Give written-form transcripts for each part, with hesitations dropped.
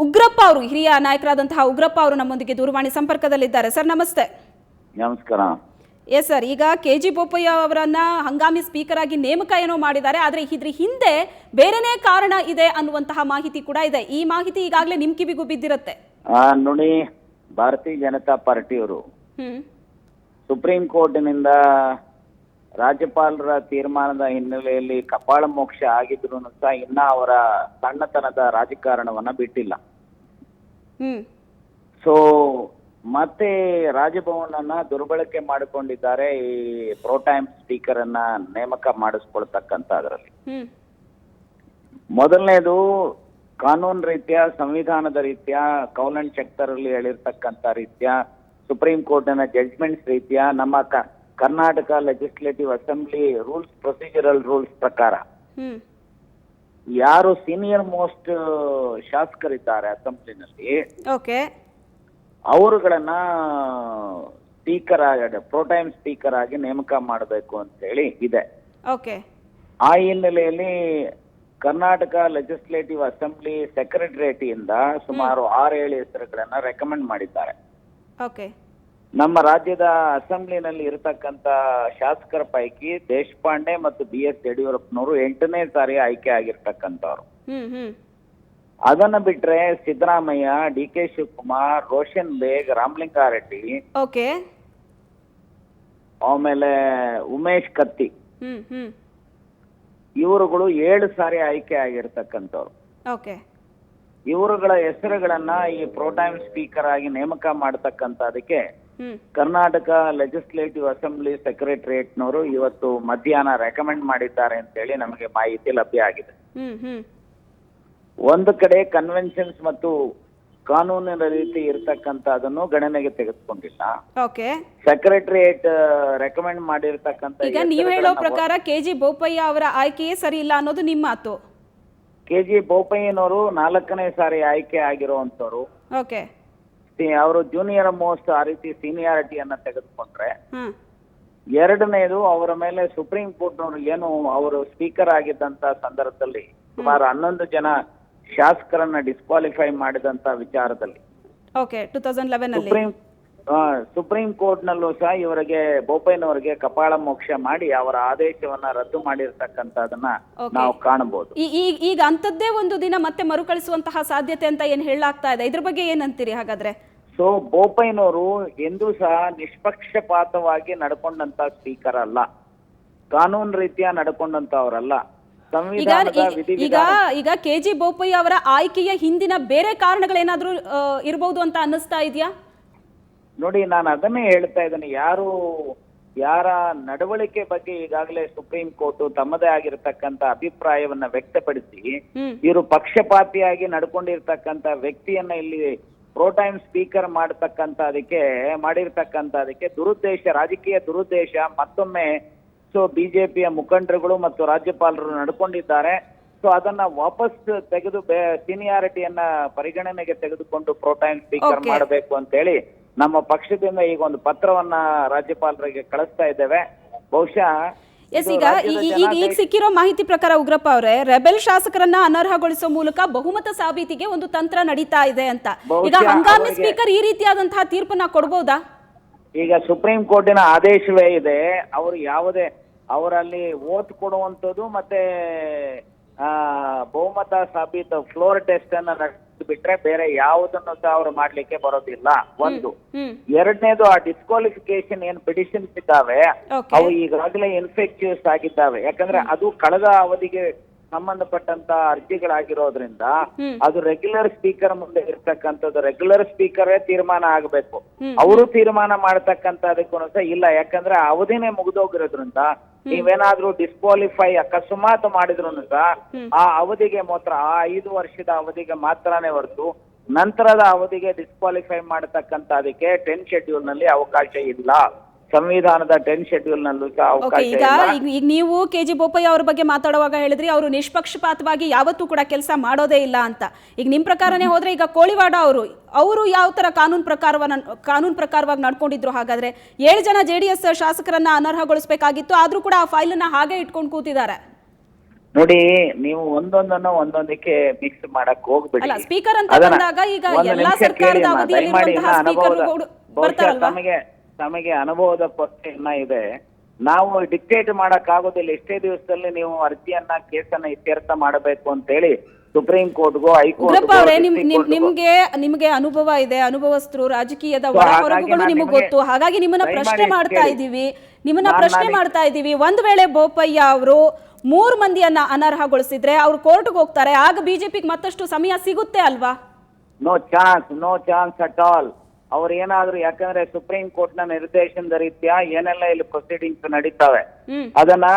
ಉಗ್ರಪ್ಪ ಅವರು, ಹಿರಿಯ ನಾಯಕರಾದಂತಹ ಉಗ್ರಪ್ಪ ಅವರು ನಮ್ಮೊಂದಿಗೆ ದೂರವಾಣಿ ಸಂಪರ್ಕದಲ್ಲಿದ್ದಾರೆ. ಸರ್ ನಮಸ್ತೆ. ನಮಸ್ಕಾರ. ಎಸ್ ಸರ್, ಈಗ KG ಬೋಪಯ್ಯ ಅವರನ್ನ ಹಂಗಾಮಿ ಸ್ಪೀಕರ್ ಆಗಿ ನೇಮಕ ಏನೋ ಮಾಡಿದ್ದಾರೆ, ಆದರೆ ಇದ್ರ ಹಿಂದೆ ಬೇರೆನೇ ಕಾರಣ ಇದೆ ಅನ್ನುವಂತಹ ಮಾಹಿತಿ ಕೂಡ ಇದೆ. ಈ ಮಾಹಿತಿ ಈಗಾಗಲೇ ನಿಮ್ ಕಿವಿಗೂ ಬಿದ್ದಿರುತ್ತೆ. ನೋಡಿ, ಭಾರತೀಯ ಜನತಾ ಪಾರ್ಟಿಯವರು ಸುಪ್ರೀಂ ಕೋರ್ಟಿನಿಂದ ರಾಜ್ಯಪಾಲರ ತೀರ್ಮಾನದ ಹಿನ್ನೆಲೆಯಲ್ಲಿ ಕಪಾಳ ಮೋಕ್ಷ ಆಗಿದ್ರು ಸಹ ಇನ್ನ ಅವರ ಸಣ್ಣತನದ ರಾಜಕಾರಣವನ್ನ ಬಿಟ್ಟಿಲ್ಲ. ಸೊ ಮತ್ತೆ ರಾಜಭವನನ್ನ ದುರ್ಬಳಕೆ ಮಾಡಿಕೊಂಡಿದ್ದಾರೆ ಈ ಪ್ರೋಟೈಮ್ ಸ್ಪೀಕರ್ ಅನ್ನ ನೇಮಕ ಮಾಡಿಸ್ಕೊಳ್ತಕ್ಕಂತ ಅದರಲ್ಲಿ. ಮೊದಲನೇದು ಕಾನೂನು ರೀತ್ಯ, ಸಂವಿಧಾನದ ರೀತ್ಯ, ಕೌಲ್ ಅಂಡ್ ಚೆಕ್ಟರ್ ಅಲ್ಲಿ ಹೇಳಿರ್ತಕ್ಕಂಥ ರೀತ್ಯ, ಸುಪ್ರೀಂ ಕೋರ್ಟಿನ ಜಡ್ಜ್ಮೆಂಟ್ಸ್ ರೀತ್ಯ, ನಮ್ಮ Karnataka legislative assembly rules, procedural rules ಪ್ರಕಾರ ಯಾರು ಸೀನಿಯರ್ ಮೋಸ್ಟ್ ಶಾಸಕರಿದ್ದಾರೆ ಅಸೆಂಬ್ಲಿನಲ್ಲಿ ಅವರುಗಳನ್ನ ಸ್ಪೀಕರ್ ಆಗಿ, ಪ್ರೋಟೈಮ್ ಸ್ಪೀಕರ್ ಆಗಿ ನೇಮಕ ಮಾಡಬೇಕು ಅಂತ ಹೇಳಿ ಇದೆ. ಆ ಹಿನ್ನೆಲೆಯಲ್ಲಿ ಕರ್ನಾಟಕ ಲೆಜಿಸ್ಲೇಟಿವ್ ಅಸೆಂಬ್ಲಿ ಸೆಕ್ರೆಟರಿಯೇಟ್ ಇಂದ ಸುಮಾರು 6-7 ಹೆಸರುಗಳನ್ನ ರೆಕಮೆಂಡ್ ಮಾಡಿದ್ದಾರೆ. ನಮ್ಮ ರಾಜ್ಯದ ಅಸೆಂಬ್ಲಿನಲ್ಲಿ ಇರತಕ್ಕಂತ ಶಾಸಕರ ಪೈಕಿ ದೇಶಪಾಂಡೆ ಮತ್ತು BS ಯಡಿಯೂರಪ್ಪನವರು 8ನೇ ಸಾರಿ ಆಯ್ಕೆ ಆಗಿರ್ತಕ್ಕಂಥವ್ರು. ಅದನ್ನ ಬಿಟ್ರೆ ಸಿದ್ದರಾಮಯ್ಯ, DK ಶಿವಕುಮಾರ್, ರೋಷನ್ ಬೇಗ್, ರಾಮಲಿಂಗಾರೆಡ್ಡಿ, ಆಮೇಲೆ ಉಮೇಶ್ ಕತ್ತಿ, ಇವರುಗಳು 7 ಸಾರಿ ಆಯ್ಕೆ ಆಗಿರ್ತಕ್ಕಂಥವ್ರು. ಇವರುಗಳ ಹೆಸರುಗಳನ್ನ ಈ ಪ್ರೋಟೈಮ್ ಸ್ಪೀಕರ್ ಆಗಿ ನೇಮಕ ಮಾಡತಕ್ಕಂತದಕ್ಕೆ ಕರ್ನಾಟಕ ಲೆಜಿಸ್ಲೇಟಿವ್ ಅಸೆಂಬ್ಲಿ ಸೆಕ್ರೆಟರಿಯೇಟ್ನವರು ಇವತ್ತು ಮಧ್ಯಾಹ್ನ ರೆಕಮೆಂಡ್ ಮಾಡಿದ್ದಾರೆ ಅಂತ ಹೇಳಿ ನಮಗೆ ಮಾಹಿತಿ ಲಭ್ಯ ಆಗಿದೆ. ಒಂದು ಕಡೆ ಕನ್ವೆನ್ಷನ್ಸ್ ಮತ್ತು ಕಾನೂನಿನ ರೀತಿ ಇರ್ತಕ್ಕಂತ ಅದನ್ನು ಗಣನೆಗೆ ತೆಗೆದುಕೊಂಡಿಲ್ಲ. ಸೆಕ್ರೆಟರಿಯೇಟ್ ರೆಕಮೆಂಡ್ ಮಾಡಿರ್ತಕ್ಕಂತ ಈಗ ನೀವು ಹೇಳೋ ಪ್ರಕಾರ KG ಬೋಪಯ್ಯ ಅವರ ಆಯ್ಕೆಯೇ ಸರಿ ಇಲ್ಲ ಅನ್ನೋದು ನಿಮ್ಮ ಮಾತು. KG ಬೋಪಯ್ಯನವರು 4ನೇ ಸಾರಿ ಆಯ್ಕೆ ಆಗಿರುವಂತವ್ರು. ಅವರು ಜೂನಿಯರ್ ಮೋಸ್ಟ್ ಆ ರೀತಿ ಸೀನಿಯಾರಿಟಿಯನ್ನ ತೆಗೆದುಕೊಂಡ್ರೆ, ಎರಡನೇದು ಅವರ ಮೇಲೆ ಸುಪ್ರೀಂ ಕೋರ್ಟ್ನವರು ಏನು ಅವರು ಸ್ಪೀಕರ್ ಆಗಿದ್ದಂತ ಸಂದರ್ಭದಲ್ಲಿ ಸುಮಾರು 11 ಜನ ಶಾಸಕರನ್ನ ಡಿಸ್ಕ್ವಾಲಿಫೈ ಮಾಡಿದಂತ ವಿಚಾರದಲ್ಲಿ ಸುಪ್ರೀಂ ಕೋರ್ಟ್ ನಲ್ಲೂ ಸಹ ಇವರಿಗೆ ಬೋಪಯ್ಯನವರಿಗೆ ಕಪಾಳ ಮೋಕ್ಷ ಮಾಡಿ ಅವರ ಆದೇಶವನ್ನ ರದ್ದು ಮಾಡಿರ್ತಕ್ಕಂಥದನ್ನ ನಾವು ಕಾಣಬಹುದು. ಈಗ ಅಂತದ್ದೇ ಒಂದು ದಿನ ಮತ್ತೆ ಮರುಕಳಿಸುವಂತಹ ಸಾಧ್ಯತೆ ಅಂತ ಏನ್ ಹೇಳಲಾಗ್ತಾ ಇದೆ, ಇದ್ರ ಬಗ್ಗೆ ಏನಂತೀರಿ ಹಾಗಾದ್ರೆ? ಸೊ ಬೋಪಯ್ಯನವರು ಎಂದೂ ಸಹ ನಿಷ್ಪಕ್ಷಪಾತವಾಗಿ ನಡ್ಕೊಂಡಂತ ಸ್ಪೀಕರ್ ಅಲ್ಲ, ಕಾನೂನು ರೀತಿಯ ನಡ್ಕೊಂಡಂತವರಲ್ಲ. ಈಗ KG ಬೋಪಯ್ಯ ಅವರ ಆಯ್ಕೆಯ ಹಿಂದಿನ ಬೇರೆ ಕಾರಣಗಳೇನಾದ್ರೂ ಇರಬಹುದು ಅಂತ ಅನ್ನಿಸ್ತಾ ಇದೆಯಾ? ನೋಡಿ, ನಾನು ಅದನ್ನೇ ಹೇಳ್ತಾ ಇದ್ದೇನೆ. ಯಾರ ನಡವಳಿಕೆ ಬಗ್ಗೆ ಈಗಾಗಲೇ ಸುಪ್ರೀಂ ಕೋರ್ಟ್ ತಮ್ಮದೇ ಆಗಿರತಕ್ಕಂತ ಅಭಿಪ್ರಾಯವನ್ನ ವ್ಯಕ್ತಪಡಿಸಿ ಇವರು ಪಕ್ಷಪಾತಿಯಾಗಿ ನಡ್ಕೊಂಡಿರ್ತಕ್ಕಂತ ವ್ಯಕ್ತಿಯನ್ನ ಇಲ್ಲಿ ಪ್ರೋಟೈಮ್ ಸ್ಪೀಕರ್ ಮಾಡಿರ್ತಕ್ಕಂಥದಕ್ಕೆ ದುರುದ್ದೇಶ, ರಾಜಕೀಯ ದುರುದ್ದೇಶ ಮತ್ತೊಮ್ಮೆ ಬಿಜೆಪಿಯ ಮುಖಂಡರುಗಳು ಮತ್ತು ರಾಜ್ಯಪಾಲರು ನಡ್ಕೊಂಡಿದ್ದಾರೆ. ಸೊ ಅದನ್ನ ವಾಪಸ್ ತೆಗೆದು ಸೀನಿಯಾರಿಟಿಯನ್ನ ಪರಿಗಣನೆಗೆ ತೆಗೆದುಕೊಂಡು ಪ್ರೋಟೈಮ್ ಸ್ಪೀಕರ್ ಮಾಡಬೇಕು ಅಂತ ಹೇಳಿ ನಮ್ಮ ಪಕ್ಷದಿಂದ ಈಗ ಒಂದು ಪತ್ರವನ್ನ ರಾಜ್ಯಪಾಲರಿಗೆ ಕಳಿಸ್ತಾ ಇದ್ದೇವೆ. ಬಹುಶಃ ಈಗ ಸಿಕ್ಕಿರೋ ಮಾಹಿತಿ ಪ್ರಕಾರ ಉಗ್ರಪ್ಪ ಅವರೇ, ರೆಬೆಲ್ ಶಾಸಕರನ್ನ ಅನರ್ಹಗೊಳಿಸುವ ಮೂಲಕ ಬಹುಮತ ಸಾಬೀತಿಗೆ ಒಂದು ತಂತ್ರ ನಡೀತಾ ಇದೆ ಅಂತ. ಈಗ ಹಂಗಾಮಿ ಸ್ಪೀಕರ್ ಈ ರೀತಿಯಾದಂತಹ ತೀರ್ಪನ್ನ ಕೊಡಬಹುದಾ? ಈಗ ಸುಪ್ರೀಂ ಕೋರ್ಟಿನ ಆದೇಶವೇ ಇದೆ. ಅವರು ಯಾವುದೇ ಅವರಲ್ಲಿ ಓಟ್ ಕೊಡುವಂಥದ್ದು ಮತ್ತೆ ಬಹುಮತ ಸಾಬೀತು ಫ್ಲೋರ್ ಟೆಸ್ಟ್ ಅನ್ನ ಬಿಟ್ರೆ ಬೇರೆ ಯಾವುದನ್ನು ಸಹ ಅವರು ಮಾಡ್ಲಿಕ್ಕೆ ಬರೋದಿಲ್ಲ. ಒಂದು. ಎರಡನೇದು, ಆ ಡಿಸ್ಕ್ವಾಲಿಫಿಕೇಶನ್ ಏನ್ ಪಿಟಿಷನ್ಸ್ ಇದ್ದಾವೆ ಅವು ಈಗಾಗಲೇ ಇನ್ಫೆಕ್ಟಿವ್ಸ್ ಆಗಿದ್ದಾವೆ. ಯಾಕಂದ್ರೆ ಅದು ಕಳೆದ ಅವಧಿಗೆ ಸಂಬಂಧಪಟ್ಟಂತ ಅರ್ಜಿಗಳಾಗಿರೋದ್ರಿಂದ ಅದು ರೆಗ್ಯುಲರ್ ಸ್ಪೀಕರ್ ಮುಂದೆ ಇರ್ತಕ್ಕಂಥದ್ದು. ರೆಗ್ಯುಲರ್ ಸ್ಪೀಕರೇ ತೀರ್ಮಾನ ಆಗಬೇಕು. ಅವರು ತೀರ್ಮಾನ ಮಾಡತಕ್ಕಂಥದಕ್ಕೂ ಸಹ ಇಲ್ಲ. ಯಾಕಂದ್ರೆ ಅವಧಿನೇ ಮುಗಿದೋಗಿರೋದ್ರಿಂದ ನೀವೇನಾದ್ರೂ ಡಿಸ್ಕ್ವಾಲಿಫೈ ಅಕಸ್ಮಾತ್ ಮಾಡಿದ್ರು ಸಹ ಆ ಅವಧಿಗೆ ಮಾತ್ರ, ಆ 5 ವರ್ಷದ ಅವಧಿಗೆ ಮಾತ್ರನೇ ಹೊರತು ನಂತರದ ಅವಧಿಗೆ ಡಿಸ್ಕ್ವಾಲಿಫೈ ಮಾಡತಕ್ಕಂಥದಕ್ಕೆ 10 ಶೆಡ್ಯೂಲ್ ನಲ್ಲಿ ಅವಕಾಶ ಇಲ್ಲ. ಸಂವಿಧಾನದ 10 ಶೆಡ್ಯೂಲ್ ನಲ್ಲೂ ಸಹ ಅವಕಾಶ ಇಲ್ಲ. ಈಗ ನೀವು KG ಬೋಪಯ್ಯ ಅವ್ರ ಬಗ್ಗೆ ಮಾತಾಡುವಾಗ ಹೇಳಿದ್ರಿ ಅವರು ನಿಷ್ಪಕ್ಷಪಾತವಾಗಿ ಯಾವತ್ತೂ ಕೂಡ ಕೆಲಸ ಮಾಡೋದೇ ಇಲ್ಲ ಅಂತ. ಈಗ ನಿಮ್ ಪ್ರಕಾರನೇ ಹೋದ್ರೆ ಈಗ ಕೋಳಿವಾಡ ಅವರು ಯಾವ ತರ ಕಾನೂನು ಪ್ರಕಾರವಾಗಿ ನಡ್ಕೊಂಡಿದ್ರು? ಹಾಗಾದ್ರೆ 7 ಜನ JDS ಶಾಸಕರನ್ನ ಅನರ್ಹಗೊಳಿಸಬೇಕಾಗಿತ್ತು, ಆದ್ರೂ ಕೂಡ ಆ ಫೈಲ್ ಅನ್ನ ಹಾಗೆ ಇಟ್ಕೊಂಡು ಕೂತಿದ್ದಾರೆ. ನೋಡಿ, ನೀವು ಒಂದೊಂದನ್ನು ಒಂದೊಂದಕ್ಕೆ ಮಿಕ್ಸ್ ಮಾಡಕ್ ಹೋಗ್ಬೇಡಿ. ಅಲ್ಲ, ಸ್ಪೀಕರ್ ಅಂತ ಬಂದಾಗ ಈಗ ಎಲ್ಲಾ ಸರ್ಕಾರದ ಅವಧಿಯಲ್ಲಿರುವಂತಹ ಸ್ಪೀಕರ್ಗಳು ಬರ್ತಾರಲ್ವಾ? ತಮಗೆ ಅನುಭವದ ಕೊರತೆಯನ್ನ ಇದೆ. ನಾವು ಡಿಕ್ಟೇಟ್ ಮಾಡಕ್ ಆಗೋದಿಲ್ಲ. ಎಷ್ಟೇ ದಿವಸದಲ್ಲಿ ನೀವು ಅರ್ಜಿಯನ್ನ ಕೇಸನ್ನ ಇತ್ಯರ್ಥ ಮಾಡಬೇಕು ಅಂತ ಹೇಳಿ ಸುಪ್ರೀಂ ಕೋರ್ಟ್ಗೋ ಉಗ್ರಪ್ಪ ಅವರೇ, ನಿಮ್ಗೆ ಅನುಭವ ಇದೆ, ಅನುಭವಸ್ಥರು, ರಾಜಕೀಯದ ಒಳ ಹೊರಗುಗಳು ನಿಮಗೆ ಗೊತ್ತು. ಹಾಗಾಗಿ ನಿಮ್ಮನ್ನ ಪ್ರಶ್ನೆ ಮಾಡ್ತಾ ಇದ್ದೀವಿ. ಒಂದ್ ವೇಳೆ ಬೋಪಯ್ಯ ಅವರು 3 ಮಂದಿಯನ್ನ ಅನರ್ಹಗೊಳಿಸಿದ್ರೆ ಅವ್ರು ಕೋರ್ಟ್ಗೆ ಹೋಗ್ತಾರೆ, ಆಗ ಬಿಜೆಪಿಗೆ ಮತ್ತಷ್ಟು ಸಮಯ ಸಿಗುತ್ತೆ ಅಲ್ವಾ? No chance at all. ಅವ್ರು ಏನಾದ್ರು, ಯಾಕಂದ್ರೆ ಸುಪ್ರೀಂ ಕೋರ್ಟ್ ನ ನಿರ್ದೇಶನದ ರೀತ್ಯ ಏನೆಲ್ಲ ಇಲ್ಲಿ ಪ್ರೊಸೀಡಿಂಗ್ಸ್ ನಡೀತಾವೆ ಅದನ್ನ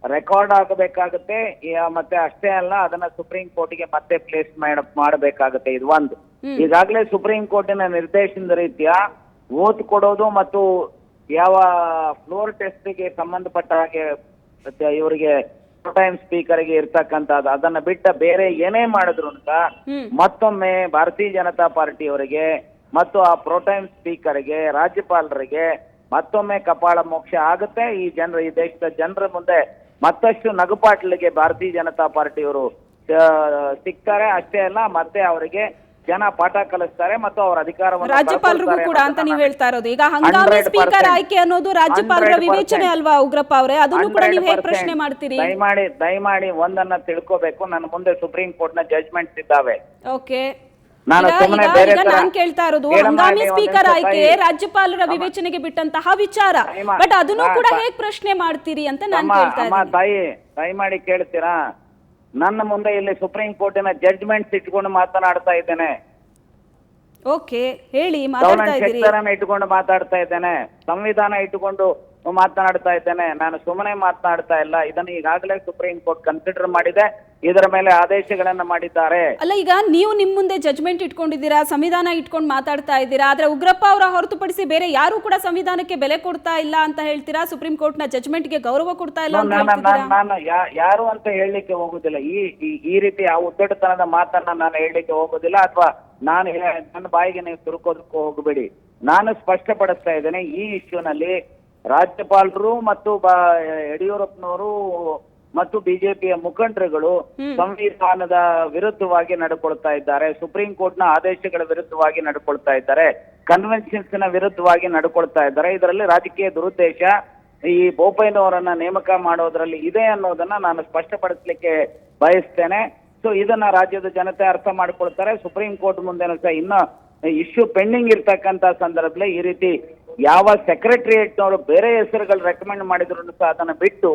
ರೆಕಾರ್ಡ್ ಆಗಬೇಕಾಗುತ್ತೆ. ಮತ್ತೆ ಅಷ್ಟೇ ಅಲ್ಲ, ಅದನ್ನ ಸುಪ್ರೀಂ ಕೋರ್ಟ್ಗೆ ಮತ್ತೆ ಪ್ಲೇಸ್ ಮಾಡಬೇಕಾಗುತ್ತೆ. ಇದು ಒಂದು. ಈಗಾಗಲೇ ಸುಪ್ರೀಂ ಕೋರ್ಟಿನ ನಿರ್ದೇಶನದ ರೀತ್ಯ ಓಟ್ ಕೊಡೋದು ಮತ್ತು ಯಾವ ಫ್ಲೋರ್ ಟೆಸ್ಟ್ಗೆ ಸಂಬಂಧಪಟ್ಟ ಹಾಗೆ ಇವರಿಗೆ ಟೈಮ್ ಸ್ಪೀಕರ್ಗೆ ಇರ್ತಕ್ಕಂಥದ್ದು, ಅದನ್ನ ಬಿಟ್ಟ ಬೇರೆ ಏನೇ ಮಾಡಿದ್ರು ಅಂತ ಮತ್ತೊಮ್ಮೆ ಭಾರತೀಯ ಜನತಾ ಪಾರ್ಟಿಯವರಿಗೆ ಮತ್ತು ಆ ಪ್ರೋಟೈಮ್ ಸ್ಪೀಕರ್ಗೆ, ರಾಜ್ಯಪಾಲರಿಗೆ ಮತ್ತೊಮ್ಮೆ ಕಪಾಳ ಮೋಕ್ಷ ಆಗುತ್ತೆ. ಈ ದೇಶದ ಜನರ ಮುಂದೆ ಮತ್ತಷ್ಟು ನಗುಪಾಟ್ಲಿಗೆ ಭಾರತೀಯ ಜನತಾ ಪಾರ್ಟಿಯವರು ಸಿಗ್ತಾರೆ. ಅಷ್ಟೇ ಅಲ್ಲ, ಮತ್ತೆ ಅವರಿಗೆ ಜನ ಪಾಠ ಕಲಿಸ್ತಾರೆ ಮತ್ತು ಅವರ ಅಧಿಕಾರವನ್ನು ರಾಜ್ಯಪಾಲರಿಗೂ ಕೂಡ ಅಂತ ನೀವು ಹೇಳ್ತಾ ಇರೋದು. ಈಗ ಹಂಗಾಮಿ ಸ್ಪೀಕರ್ ಆಯ್ಕೆ ಅನ್ನೋದು ರಾಜ್ಯಪಾಲರ ವಿವೇಚನೆ ಅಲ್ವಾ ಉಗ್ರಪ್ಪ ಅವರೇ? ಅದನ್ನು ಕೂಡ ನೀವು ಹೇಗೆ ಪ್ರಶ್ನೆ ಮಾಡ್ತೀರಿ? ದಯಮಾಡಿ ಒಂದನ್ನ ತಿಳ್ಕೋಬೇಕು. ನನ್ನ ಮುಂದೆ ಸುಪ್ರೀಂ ಕೋರ್ಟ್ ನ ಜಡ್ಜ್ಮೆಂಟ್ಸ್ ಇದ್ದಾವೆ. ಓಕೆ, ನಾನು ಕೇಳ್ತಾ ಇರೋದು ಹಂಗಾಮಿ ಸ್ಪೀಕರ್ ಆಯ್ಕೆ ರಾಜ್ಯಪಾಲರ ವಿವೇಚನೆಗೆ ಬಿಟ್ಟಂತಹ ವಿಚಾರ. ಬಟ್ ಅದನ್ನು ಕೂಡ ಹೇಗೆ ಪ್ರಶ್ನೆ ಮಾಡ್ತೀರಿ ಅಂತ ನಾನು ಕೇಳ್ತಾ ಇದ್ದೀನಿ. ದಯಮಾಡಿ ಕೇಳ್ತೀರಾ? ನನ್ನ ಮುಂದೆ ಇಲ್ಲಿ ಸುಪ್ರೀಂ ಕೋರ್ಟಿನ ಜಡ್ಜ್ಮೆಂಟ್ಸ್ ಇಟ್ಕೊಂಡು ಮಾತನಾಡ್ತಾ ಇದ್ದೇನೆ. ಓಕೆ, ಹೇಳಿ, ಮಾತಾಡ್ತಾ ಇದ್ದೀರಿ. ಇಟ್ಕೊಂಡು ಮಾತಾಡ್ತಾ ಇದ್ದೇನೆ, ಸಂವಿಧಾನ ಇಟ್ಟುಕೊಂಡು ಮಾತನಾಡ್ತಾ ಇದ್ದೇನೆ. ನಾನು ಸುಮ್ಮನೆ ಮಾತನಾಡ್ತಾ ಇಲ್ಲ. ಇದನ್ನು ಈಗಾಗಲೇ ಸುಪ್ರೀಂ ಕೋರ್ಟ್ ಕನ್ಸಿಡರ್ ಮಾಡಿದೆ, ಇದರ ಮೇಲೆ ಆದೇಶಗಳನ್ನ ಮಾಡಿದ್ದಾರೆ. ಅಲ್ಲ, ಈಗ ನೀವು ನಿಮ್ ಮುಂದೆ ಜಡ್ಜ್ಮೆಂಟ್ ಇಟ್ಕೊಂಡಿದ್ದೀರಾ, ಸಂವಿಧಾನ ಇಟ್ಕೊಂಡು ಮಾತಾಡ್ತಾ ಇದ್ದೀರಾ. ಆದ್ರೆ ಉಗ್ರಪ್ಪ ಅವರ ಹೊರತುಪಡಿಸಿ ಬೇರೆ ಯಾರು ಕೂಡ ಸಂವಿಧಾನಕ್ಕೆ ಬೆಲೆ ಕೊಡ್ತಾ ಇಲ್ಲ ಅಂತ ಹೇಳ್ತೀರಾ, ಸುಪ್ರೀಂ ಕೋರ್ಟ್ ನ ಜಡ್ಜ್ಮೆಂಟ್ ಗೆ ಗೌರವ ಕೊಡ್ತಾ ಇಲ್ಲ ಅಂತ ಹೇಳ್ತಿದ್ದೀರಾ? ನಾನು ಯಾರು ಅಂತ ಹೇಳಲಿಕ್ಕೆ ಹೋಗುದಿಲ್ಲ. ಈ ರೀತಿ ಆ ಉದ್ದಟತನದ ಮಾತನ್ನ ನಾನು ಹೇಳಲಿಕ್ಕೆ ಹೋಗುದಿಲ್ಲ, ಅಥವಾ ನನ್ನ ಬಾಯಿಗೆ ನೀವು ತುರುಕೋದಕ್ಕೂ ಹೋಗಬೇಡಿ. ನಾನು ಸ್ಪಷ್ಟಪಡಿಸ್ತಾ ಇದ್ದೇನೆ, ಈ ಇಶ್ಯೂನಲ್ಲಿ ರಾಜ್ಯಪಾಲರು ಮತ್ತು ಯಡಿಯೂರಪ್ಪನವರು ಮತ್ತು ಬಿಜೆಪಿಯ ಮುಖಂಡರುಗಳು ಸಂವಿಧಾನದ ವಿರುದ್ಧವಾಗಿ ನಡ್ಕೊಳ್ತಾ ಇದ್ದಾರೆ, ಸುಪ್ರೀಂ ಕೋರ್ಟ್ ನ ಆದೇಶಗಳ ವಿರುದ್ಧವಾಗಿ ನಡ್ಕೊಳ್ತಾ ಇದ್ದಾರೆ, ಕನ್ವೆನ್ಷನ್ಸ್ ನ ವಿರುದ್ಧವಾಗಿ ನಡ್ಕೊಳ್ತಾ ಇದ್ದಾರೆ. ಇದರಲ್ಲಿ ರಾಜಕೀಯ ದುರುದ್ದೇಶ ಈ ಬೋಪಯ್ಯನವರನ್ನ ನೇಮಕ ಮಾಡೋದ್ರಲ್ಲಿ ಇದೆ ಅನ್ನೋದನ್ನ ನಾನು ಸ್ಪಷ್ಟಪಡಿಸ್ಲಿಕ್ಕೆ ಬಯಸ್ತೇನೆ. ಸೊ ಇದನ್ನ ರಾಜ್ಯದ ಜನತೆ ಅರ್ಥ ಮಾಡ್ಕೊಳ್ತಾರೆ. ಸುಪ್ರೀಂ ಕೋರ್ಟ್ ಮುಂದೆನೂ ಸಹ ಇನ್ನ ಇಶ್ಯೂ ಪೆಂಡಿಂಗ್ ಇರ್ತಕ್ಕಂತ ಸಂದರ್ಭದಲ್ಲಿ ಈ ರೀತಿ ಯಾವ ಸೆಕ್ರೆಟರಿಯೇಟ್ನವರು ಬೇರೆ ಹೆಸರುಗಳು ರೆಕಮೆಂಡ್ ಮಾಡಿದ್ರು ಸಹ ಅದನ್ನ ಬಿಟ್ಟು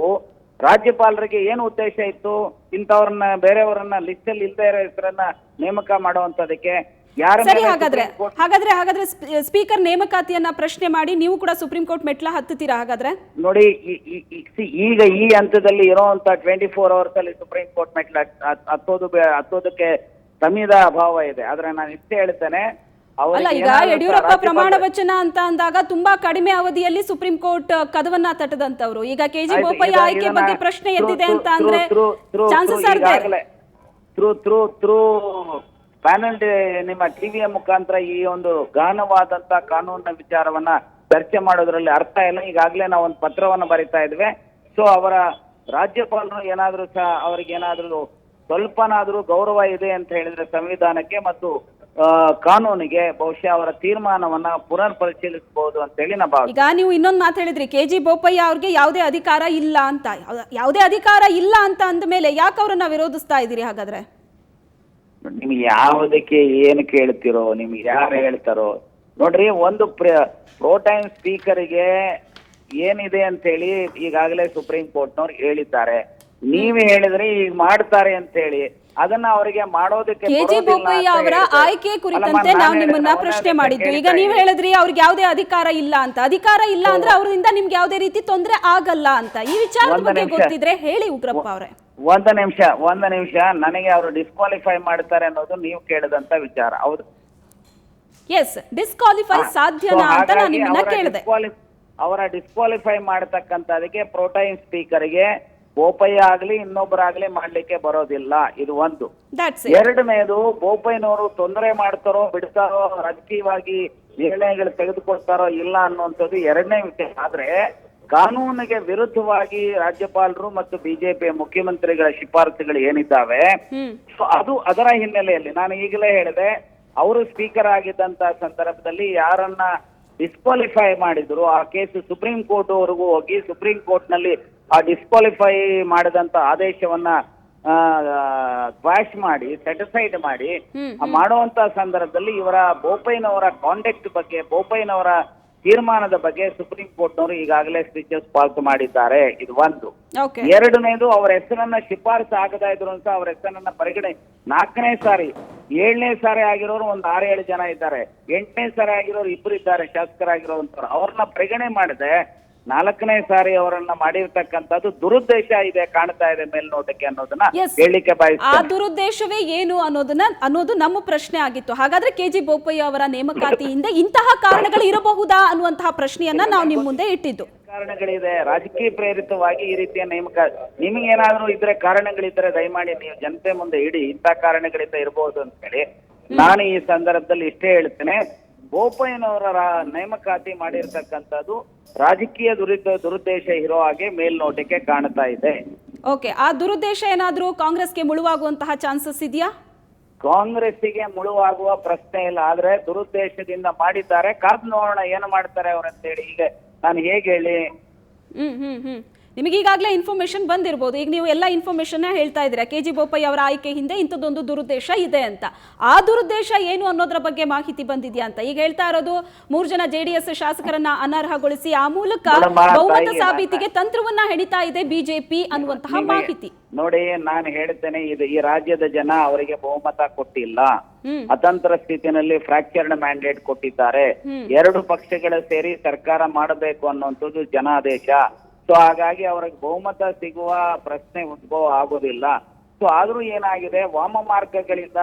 ರಾಜ್ಯಪಾಲರಿಗೆ ಏನು ಉದ್ದೇಶ ಇತ್ತು, ಇಂಥವ್ರನ್ನ ಬೇರೆಯವರನ್ನ ಲಿಸ್ಟ್ ಅಲ್ಲಿ ಇಲ್ಲದೆ ಇರೋ ಹೆಸರನ್ನ ನೇಮಕ ಮಾಡುವಂತದಕ್ಕೆ ಸರಿ? ಹಾಗಾದ್ರೆ ಸ್ಪೀಕರ್ ನೇಮಕಾತಿಯನ್ನ ಪ್ರಶ್ನೆ ಮಾಡಿ ನೀವು ಕೂಡ ಸುಪ್ರೀಂ ಕೋರ್ಟ್ ಮೆಟ್ಲ ಹತ್ತುತ್ತೀರಾ? ಹಾಗಾದ್ರೆ ನೋಡಿ, ಈಗ ಈ ಹಂತದಲ್ಲಿ ಇರುವಂತ 24 hours ಅಲ್ಲಿ ಸುಪ್ರೀಂ ಕೋರ್ಟ್ ಮೆಟ್ಲ ಹತ್ತೋದಕ್ಕೆ ಸಮಯದ ಅಭಾವ ಇದೆ. ಆದ್ರೆ ನಾನು ಇಷ್ಟೇ ಹೇಳ್ತೇನೆ, ಅಲ್ಲ, ಈಗ ಯಡಿಯೂರಪ್ಪ ಪ್ರಮಾಣ ವಚನ ಅಂತ ಅಂದಾಗ ತುಂಬಾ ಕಡಿಮೆ ಅವಧಿಯಲ್ಲಿ ಸುಪ್ರೀಂ ಕೋರ್ಟ್ ಕದವನ್ನ ತಟ್ಟದಂತವ್ರು. ಈಗ ಕೆಜಿ ಬೋಪಯ್ಯ ಆಯ್ಕೆ ಬಗ್ಗೆ ಪ್ರಶ್ನೆ ಎದ್ದಿದೆ ಅಂತ ಅಂದ್ರೆ ಚಾನ್ಸಸ್ ಆದ್ರೆ ಥ್ರೂ ಪ್ಯಾನಲ್ ನಿಮ್ಮ ಟಿವಿಯ ಮುಖಾಂತರ ಈ ಒಂದು ಗಾಢವಾದಂತ ಕಾನೂನಿನ ವಿಚಾರವನ್ನ ಚರ್ಚೆ ಮಾಡೋದ್ರಲ್ಲಿ ಅರ್ಥ ಇಲ್ಲ. ಈಗಾಗಲೇ ನಾವು ಒಂದು ಪತ್ರವನ್ನ ಬರಿತಾ ಇದ್ವಿ. ಸೊ ಅವರ ರಾಜ್ಯಪಾಲರು ಏನಾದ್ರೂ ಸಹ ಅವ್ರಿಗೆ ಏನಾದ್ರೂ ಸ್ವಲ್ಪನಾದ್ರೂ ಗೌರವ ಇದೆ ಅಂತ ಹೇಳಿದ್ರೆ ಸಂವಿಧಾನಕ್ಕೆ ಮತ್ತು ಕಾನೂನಿಗೆ, ಬಹುಶಃ ಅವರ ತೀರ್ಮಾನವನ್ನ ಪುನರ್ ಪರಿಶೀಲಿಸಬಹುದು ಅಂತ ಹೇಳಿ ನಾ ಭಾವ. ಈಗ ನೀವು ಇನ್ನೊಂದು ಮಾತು ಹೇಳಿದ್ರಿ, ಕೆಜಿ ಬೋಪಯ್ಯ ಅವ್ರಿಗೆ ಯಾವುದೇ ಅಧಿಕಾರ ಇಲ್ಲ ಅಂತ. ಯಾವುದೇ ಅಧಿಕಾರ ಇಲ್ಲ ಅಂತ ಅಂದ ಮೇಲೆ ಯಾಕೆ ಅವ್ರನ್ನ ವಿರೋಧಿಸ್ತಾ ಇದ್ದೀರಿ ಹಾಗಾದ್ರೆ? ನಿಮ್ಗೆ ಯಾವುದಕ್ಕೆ ಏನು ಕೇಳ್ತಿರೋ, ನಿಮ್ಗೆ ಯಾರು ಹೇಳ್ತಾರೋ ನೋಡ್ರಿ. ಒಂದು ಪ್ರೋಟೈಮ್ ಸ್ಪೀಕರ್ಗೆ ಏನಿದೆ ಅಂತ ಹೇಳಿ ಈಗಾಗಲೇ ಸುಪ್ರೀಂ ಕೋರ್ಟ್ನವ್ರು ಹೇಳಿದ್ದಾರೆ. ನೀವೇ ಹೇಳಿದ್ರೆ ಈಗ ಮಾಡ್ತಾರೆ ಅಂತ ಹೇಳಿ ಅದನ್ನ ಅವರಿಗೆ ಮಾಡೋದಕ್ಕೆ ಕೆಜಿ ಬೋಪಯ್ಯ ಅವರ ಆಯ್ಕೆ ಕುರಿತಂತೆ ನಾವು ನಿಮ್ಮನ್ನ ಪ್ರಶ್ನೆ ಮಾಡಿದ್ವಿ. ಈಗ ನೀವು ಹೇಳಿದ್ರಿ ಅವ್ರಿಗೆ ಯಾವುದೇ ಅಧಿಕಾರ ಇಲ್ಲ ಅಂತ. ಅಧಿಕಾರ ಇಲ್ಲ ಅಂದ್ರೆ ಅವರಿಂದ ನಿಮ್ಗೆ ಯಾವುದೇ ರೀತಿ ತೊಂದರೆ ಆಗಲ್ಲ ಅಂತ. ಈ ವಿಚಾರದ ಬಗ್ಗೆ ಗೊತ್ತಿದ್ರೆ ಹೇಳಿ ಉಗ್ರಪ್ಪ ಅವರೇ. ಒಂದು ನಿಮಿಷ ನನಗೆ ಅವರು ಡಿಸ್ಕ್ವಾಲಿಫೈ ಮಾಡ್ತಾರೆ ಅನ್ನೋದು ನೀವು ಕೇಳಿದಂತ ವಿಚಾರ ಹೌದು. ಎಸ್, ಡಿಸ್ಕ್ವಾಲಿಫೈ ಸಾಧ್ಯನಾ ಅಂತ ನಾನು ನಿಮ್ಮನ್ನ ಕೇಳಿದೆ. ಅವರ ಡಿಸ್ಕ್ವಾಲಿಫೈ ಮಾಡತಕ್ಕಂತದಕ್ಕೆ ಪ್ರೋಟೈಮ್ ಸ್ಪೀಕರ್ಗೆ ಬೋಪಯ್ಯ ಆಗ್ಲಿ ಇನ್ನೊಬ್ಬರಾಗ್ಲಿ ಮಾಡ್ಲಿಕ್ಕೆ ಬರೋದಿಲ್ಲ. ಇದು ಒಂದು. ಎರಡನೇದು, ಬೋಪಯ್ಯನವರು ತೊಂದರೆ ಮಾಡ್ತಾರೋ ಬಿಡ್ತಾರೋ, ರಾಜಕೀಯವಾಗಿ ನಿರ್ಣಯಗಳು ತೆಗೆದುಕೊಳ್ತಾರೋ ಇಲ್ಲ ಅನ್ನುವಂಥದ್ದು ಎರಡನೇ ವಿಷಯ. ಆದ್ರೆ ಕಾನೂನಿಗೆ ವಿರುದ್ಧವಾಗಿ ರಾಜ್ಯಪಾಲರು ಮತ್ತು ಬಿಜೆಪಿಯ ಮುಖ್ಯಮಂತ್ರಿಗಳ ಶಿಫಾರಸುಗಳು ಏನಿದ್ದಾವೆ ಸೊ ಅದು ಅದರ ಹಿನ್ನೆಲೆಯಲ್ಲಿ ನಾನು ಈಗಲೇ ಹೇಳಿದೆ, ಅವರು ಸ್ಪೀಕರ್ ಆಗಿದ್ದಂತ ಸಂದರ್ಭದಲ್ಲಿ ಯಾರನ್ನ ಡಿಸ್ಕ್ವಾಲಿಫೈ ಮಾಡಿದ್ರು ಆ ಕೇಸ್ ಸುಪ್ರೀಂ ಕೋರ್ಟ್ ವರೆಗೂ ಹೋಗಿ ಸುಪ್ರೀಂ ಕೋರ್ಟ್ ನಲ್ಲಿ ಆ ಡಿಸ್ಕ್ವಾಲಿಫೈ ಮಾಡಿದಂತ ಆದೇಶವನ್ನ ಕ್ವಾಶ್ ಮಾಡಿ ಸೆಟಿಸೈಡ್ ಮಾಡಿ ಮಾಡುವಂತ ಸಂದರ್ಭದಲ್ಲಿ ಇವರ ಬೋಪಯ್ಯನವರ ಕಾಂಡಕ್ಟ್ ಬಗ್ಗೆ, ಬೋಪಯ್ಯನವರ ತೀರ್ಮಾನದ ಬಗ್ಗೆ ಸುಪ್ರೀಂ ಕೋರ್ಟ್ನವರು ಈಗಾಗಲೇ ಸ್ಪೀಚಸ್ ಪಾಸ್ ಮಾಡಿದ್ದಾರೆ. ಇದು ಒಂದು. ಎರಡನೇದು, ಅವರ ಹೆಸರನ್ನ ಶಿಫಾರಸು ಆಗದ ಇದ್ರು ಅಂತ ಅವರ ಹೆಸರನ್ನ ಪರಿಗಣನೆ 4ನೇ ಸಾರಿ 7ನೇ ಸಾರಿ ಆಗಿರೋರು ಒಂದು 6-7 ಜನ ಇದ್ದಾರೆ, 8ನೇ ಸಾರಿ ಆಗಿರೋರು 2 ಇದ್ದಾರೆ ಶಾಸಕರಾಗಿರೋಂಥವ್ರು. ಅವ್ರನ್ನ ಪರಿಗಣನೆ ಮಾಡಿದೆ 4ನೇ ಸಾರಿ ಅವರನ್ನ ಮಾಡಿರ್ತಕ್ಕಂಥದ್ದು ದುರುದ್ದೇಶ ಇದೆ ಕಾಣ್ತಾ ಇದೆ ಮೇಲ್ನೋಟಕ್ಕೆ ಅನ್ನೋದನ್ನ ಹೇಳಲಿಕ್ಕೆ ಬಯಸ್ತೇನೆ. ಆ ದುರುದ್ದೇಶವೇ ಏನು ಅನ್ನೋದು ನಮ್ಮ ಪ್ರಶ್ನೆ ಆಗಿತ್ತು. ಹಾಗಾದ್ರೆ ಕೆಜಿ ಬೋಪಯ್ಯ ಅವರ ನೇಮಕಾತಿಯಿಂದ ಇಂತಹ ಕಾರಣಗಳು ಇರಬಹುದಾ ಅನ್ನುವಂತಹ ಪ್ರಶ್ನೆಯನ್ನ ನಾವು ನಿಮ್ಮ ಮುಂದೆ ಇಟ್ಟಿದ್ದು. ಕಾರಣಗಳಿದೆ, ರಾಜಕೀಯ ಪ್ರೇರಿತವಾಗಿ ಈ ರೀತಿಯ ನೇಮಕ. ನಿಮಗೇನಾದ್ರೂ ಇದ್ರೆ ಕಾರಣಗಳಿದ್ರೆ ದಯಮಾಡಿ ನೀವು ಜನತೆ ಮುಂದೆ ಇಡಿ, ಇಂಥ ಕಾರಣಗಳಿಂದ ಇರಬಹುದು ಅಂತ ಹೇಳಿ. ನಾನು ಈ ಸಂದರ್ಭದಲ್ಲಿ ಇಷ್ಟೇ ಹೇಳ್ತೇನೆ, ಬೋಪಯ್ಯನವರ ನೇಮಕಾತಿ ಮಾಡಿರ್ತಕ್ಕಂಥದ್ದು ರಾಜಕೀಯ ದುರುದ್ದೇಶ ಇರೋ ಹಾಗೆ ಮೇಲ್ನೋಟಕ್ಕೆ ಕಾಣ್ತಾ ಇದೆ. ಓಕೆ, ಆ ದುರುದ್ದೇಶ ಏನಾದ್ರೂ ಕಾಂಗ್ರೆಸ್ಗೆ ಮುಳುವಾಗುವಂತಹ ಚಾನ್ಸಸ್ ಇದೆಯಾ? ಕಾಂಗ್ರೆಸ್ಸಿಗೆ ಮುಳುವಾಗುವ ಪ್ರಶ್ನೆ ಇಲ್ಲ, ಆದ್ರೆ ದುರುದ್ದೇಶದಿಂದ ಮಾಡಿದ್ದಾರೆ. ಕಾದ್ ನೋಡೋಣ ಏನು ಮಾಡ್ತಾರೆ ಅವ್ರಂತೇಳಿ. ಈಗ ನಾನು ಹೇಗೆ ಹೇಳಿ, ನಿಮಗೆ ಈಗಾಗಲೇ ಇನ್ಫಾರ್ಮೇಶನ್ ಬಂದಿರಬಹುದು. ಈಗ ನೀವು ಎಲ್ಲ ಇನ್ಫಾರ್ಮೇಶನ್ ಹೇಳ್ತಾ ಇದ್ದೀರಾ, ಕೆಜಿ ಬೋಪಯ್ಯ ಅವರ ಆಯ್ಕೆ ಹಿಂದೆ ಇಂಥದ್ದೊಂದು ದುರುದ್ದೇಶ ಇದೆ ಅಂತ. ಆ ದುರುದ್ದೇಶ ಏನು ಅನ್ನೋದ್ರ ಬಗ್ಗೆ ಮಾಹಿತಿ ಬಂದಿದ್ಯಾ ಅಂತ ಈಗ ಹೇಳ್ತಾ ಇರೋದು. 3 ಜನ JDS ಶಾಸಕರನ್ನ ಅನರ್ಹಗೊಳಿಸಿ ಆ ಮೂಲಕ ಬಹುಮತ ಸಾಬೀತಿಗೆ ತಂತ್ರವನ್ನ ಹೆಣಿತಾ ಇದೆ ಬಿಜೆಪಿ ಅನ್ನುವಂತಹ ಮಾಹಿತಿ. ನೋಡಿ, ನಾನು ಹೇಳ್ತೇನೆ, ಇದು ಈ ರಾಜ್ಯದ ಜನ ಅವರಿಗೆ ಬಹುಮತ ಕೊಟ್ಟಿಲ್ಲ, ಅತಂತ್ರ ಸ್ಥಿತಿನಲ್ಲಿ ಫ್ರಾಕ್ಚರ್ಡ್ ಮ್ಯಾಂಡೇಟ್ ಕೊಟ್ಟಿದ್ದಾರೆ. 2 ಪಕ್ಷಗಳ ಸೇರಿ ಸರ್ಕಾರ ಮಾಡಬೇಕು ಅನ್ನುವಂಥದ್ದು ಜನಾದೇಶ. ಸೊ ಹಾಗಾಗಿ ಅವ್ರಿಗೆ ಬಹುಮತ ಸಿಗುವ ಪ್ರಶ್ನೆ ಉದ್ಭವ ಆಗೋದಿಲ್ಲ. ಸೊ ಆದ್ರೂ ಏನಾಗಿದೆ, ವಾಮ ಮಾರ್ಗಗಳಿಂದ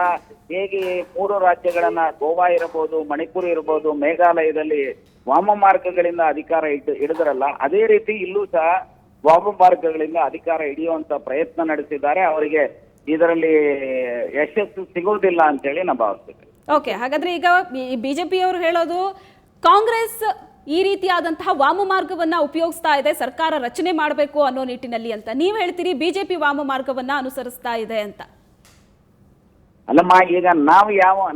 ಹೇಗೆ 3 ರಾಜ್ಯಗಳನ್ನ, ಗೋವಾ ಇರಬಹುದು, ಮಣಿಪುರ ಇರಬಹುದು, ಮೇಘಾಲಯದಲ್ಲಿ ವಾಮ ಮಾರ್ಗಗಳಿಂದ ಅಧಿಕಾರ ಹಿಡಿದ್ರಲ್ಲ, ಅದೇ ರೀತಿ ಇಲ್ಲೂ ಸಹ ವಾಮ ಮಾರ್ಗಗಳಿಂದ ಅಧಿಕಾರ ಹಿಡಿಯುವಂತ ಪ್ರಯತ್ನ ನಡೆಸಿದ್ದಾರೆ. ಅವರಿಗೆ ಇದರಲ್ಲಿ ಯಶಸ್ಸು ಸಿಗೋದಿಲ್ಲ ಅಂತ ಹೇಳಿ ನಾನು ಭಾವಿಸ್ತೇನೆ. ಓಕೆ, ಹಾಗಾದ್ರೆ ಈಗ ಬಿಜೆಪಿ ಅವರು ಹೇಳೋದು ಕಾಂಗ್ರೆಸ್ ಈ ರೀತಿಯಾದಂತಹ ವಾಮ ಮಾರ್ಗವನ್ನ ಉಪಯೋಗಿಸ್ತಾ ಇದೆ ಸರ್ಕಾರ ರಚನೆ ಮಾಡಬೇಕು ಅನ್ನೋ ನಿಟ್ಟಿನಲ್ಲಿ ಅಂತ. ನೀವು ಹೇಳ್ತೀರಿ ಬಿಜೆಪಿ ವಾಮ ಮಾರ್ಗವನ್ನ ಅನುಸರಿಸ್ತಾ ಇದೆ ಅಂತ. ಅಲ್ಲಮ್ಮ, ಈಗ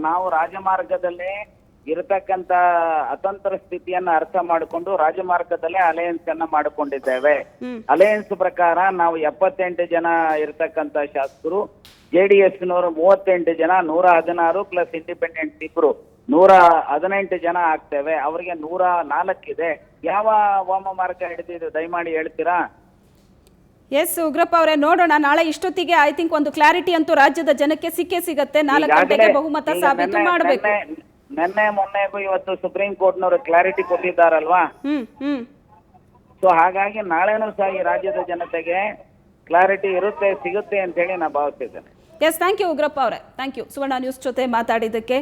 ನಾವು ರಾಜಮಾರ್ಗದಲ್ಲೇ ಇರತಕ್ಕಂತ ಅತಂತ್ರ ಸ್ಥಿತಿಯನ್ನ ಅರ್ಥ ಮಾಡಿಕೊಂಡು ರಾಜಮಾರ್ಗದಲ್ಲೇ ಅಲಯನ್ಸ್ ಅನ್ನ ಮಾಡಿಕೊಂಡಿದ್ದೇವೆ. ಅಲಯನ್ಸ್ ಪ್ರಕಾರ ನಾವು 78 ಜನ ಇರತಕ್ಕಂತ ಶಾಸಕರು, JDSನವರು 38 ಜನ, 116 ಪ್ಲಸ್ ಇಂಡಿಪೆಂಡೆಂಟ್ ಇಬ್ರು 118 ಜನ ಆಗ್ತೇವೆ. ಅವರಿಗೆ 104 ಇದೆ. ಯಾವ ವಾಮ ಮಾರ್ಗ ಹಿಡಿದಿದೆ ದಯಮಾಡಿ ಹೇಳ್ತೀರಾ? ಎಸ್ ಉಗ್ರಪ್ಪ ಅವರೇ, ನೋಡೋಣ. ನಾಳೆ ಇಷ್ಟೊತ್ತಿಗೆ ಐ ಥಿಂಕ್ ಒಂದು ಕ್ಲಾರಿಟಿ ಅಂತೂ ರಾಜ್ಯದ ಜನಕ್ಕೆ ಸಿಗುತ್ತೆ. 4 ಗಂಟೆಗೆ ಬಹುಮತ ಸಾಬೀತು ಮಾಡಬೇಕು. ನಿನ್ನೆ ಮೊನ್ನೆಗೂ ಇವತ್ತು ಸುಪ್ರೀಂ ಕೋರ್ಟ್ನವರು ಕ್ಲಾರಿಟಿ ಕೊಟ್ಟಿದ್ದಾರಲ್ವಾ? ಸೊ ಹಾಗಾಗಿ ನಾಳೆನೂ ಸಹ ಈ ರಾಜ್ಯದ ಜನತೆಗೆ ಕ್ಲಾರಿಟಿ ಸಿಗುತ್ತೆ ಅಂತ ಹೇಳಿ ನಾನು ಭಾವಿಸಿದ್ದೇನೆ. ಎಸ್, ಥ್ಯಾಂಕ್ ಯು ಉಗ್ರಪ್ಪ ಅವರೇ, ಥ್ಯಾಂಕ್ ಯು ಸುವರ್ಣ ನ್ಯೂಸ್ ಜೊತೆ ಮಾತಾಡಿದ್ದಕ್ಕೆ.